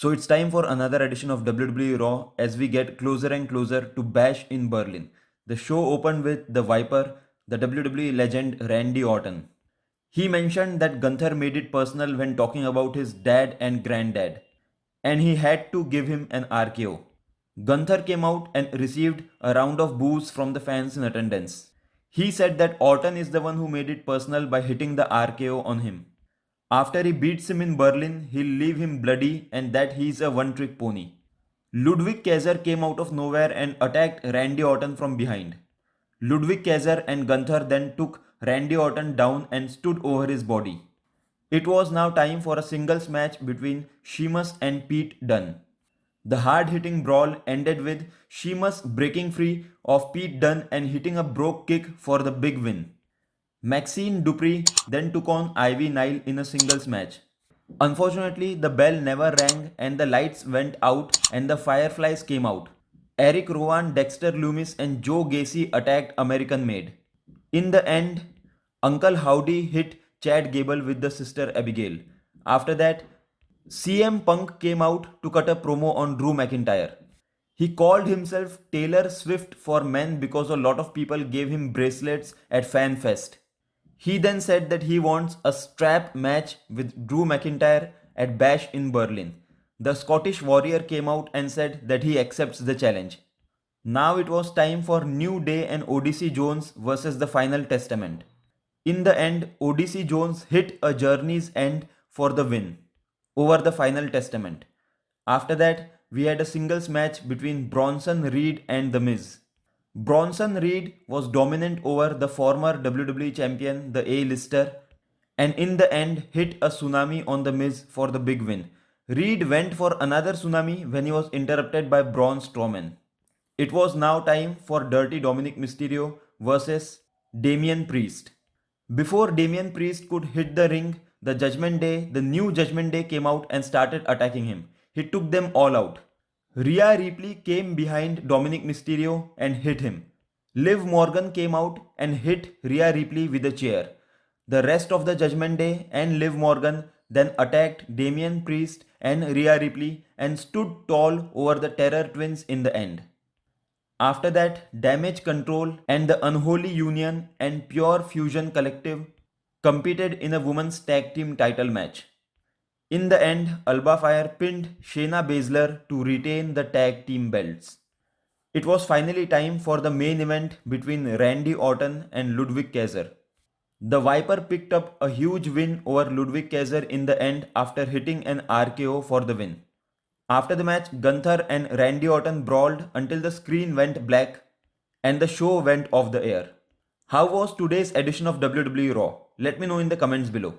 So it's time for another edition of WWE RAW as we get closer and closer to Bash in Berlin. The show opened with the Viper, the WWE legend Randy Orton. He mentioned that Gunther made it personal when talking about his dad and granddad, and he had to give him an RKO. Gunther came out and received a round of boos from the fans in attendance. He said that Orton is the one who made it personal by hitting the RKO on him. After he beats him in Berlin, he'll leave him bloody and that he's a one-trick pony. Ludwig Kaiser came out of nowhere and attacked Randy Orton from behind. Ludwig Kaiser and Gunther then took Randy Orton down and stood over his body. It was now time for a singles match between Sheamus and Pete Dunne. The hard-hitting brawl ended with Sheamus breaking free of Pete Dunne and hitting a brogue kick for the big win. Maxine Dupree then took on Ivy Nile in a singles match. Unfortunately, the bell never rang and the lights went out and the Fireflies came out. Eric Rowan, Dexter Loomis and Joe Gacy attacked American Made. In the end, Uncle Howdy hit Chad Gable with the sister Abigail. After that, CM Punk came out to cut a promo on Drew McIntyre. He called himself Taylor Swift for men because a lot of people gave him bracelets at FanFest. He then said that he wants a strap match with Drew McIntyre at Bash in Berlin. The Scottish Warrior came out and said that he accepts the challenge. Now it was time for New Day and Odyssey Jones versus the Final Testament. In the end, Odyssey Jones hit a Journey's End for the win over the Final Testament. After that, we had a singles match between Bronson Reed and The Miz. Bronson Reed was dominant over the former WWE champion, the A-lister, and in the end hit a tsunami on The Miz for the big win. Reed went for another tsunami when he was interrupted by Braun Strowman. It was now time for Dirty Dominic Mysterio versus Damian Priest. Before Damian Priest could hit the ring, the new Judgment Day came out and started attacking him. He took them all out. Rhea Ripley came behind Dominic Mysterio and hit him. Liv Morgan came out and hit Rhea Ripley with a chair. The rest of the Judgment Day and Liv Morgan then attacked Damian Priest and Rhea Ripley and stood tall over the Terror Twins in the end. After that, Damage Control and the Unholy Union and Pure Fusion Collective competed in a women's tag team title match. In the end, Alba Fire pinned Shayna Baszler to retain the tag team belts. It was finally time for the main event between Randy Orton and Ludwig Kaiser. The Viper picked up a huge win over Ludwig Kaiser in the end after hitting an RKO for the win. After the match, Gunther and Randy Orton brawled until the screen went black and the show went off the air. How was today's edition of WWE Raw? Let me know in the comments below.